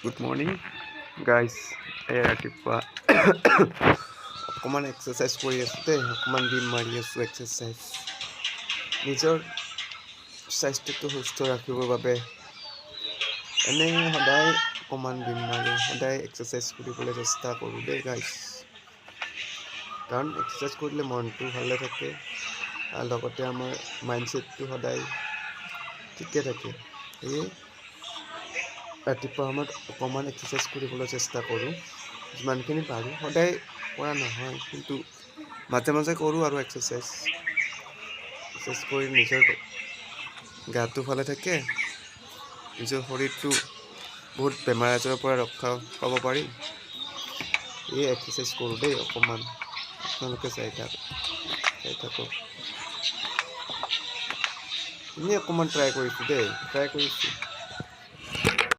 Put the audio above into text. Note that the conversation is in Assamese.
Good morning guys. এই ৰাতিপুৱা অকণমান এক্সাৰচাইজ কৰি আছোঁ দেই, অকণমান জিম মাৰি আছোঁ। এক্সাৰচাইজ নিজৰ স্বাস্থ্যটো সুস্থ ৰাখিবৰ বাবে এনেই সদায় অকণমান জিম মাৰোঁ, সদায় এক্সাৰচাইজ কৰিবলৈ চেষ্টা কৰোঁ দেই গাইজ। কাৰণ এক্সাৰচাইজ কৰিলে মনটো ভালে থাকে আৰু লগতে আমাৰ মাইণ্ডছেটটো সদায় ঠিকে থাকে। সেয়ে ৰাতিপুৱা সময়ত অকণমান এক্সাৰচাইজ কৰিবলৈ চেষ্টা কৰোঁ, যিমানখিনি পাৰোঁ। সদায় কৰা নহয়, কিন্তু মাজে মাজে কৰোঁ আৰু এক্সাৰচাইজ কৰি নিজৰ গাটো ভালে থাকে, নিজৰ শৰীৰটো বহুত বেমাৰ আজাৰৰ পৰা ৰক্ষা পাব পাৰি। এই এক্সাৰচাইজ কৰোঁ দেই অকণমান, আপোনালোকে চাই থাকক। এনেই অকণমান ট্ৰাই কৰিছোঁ।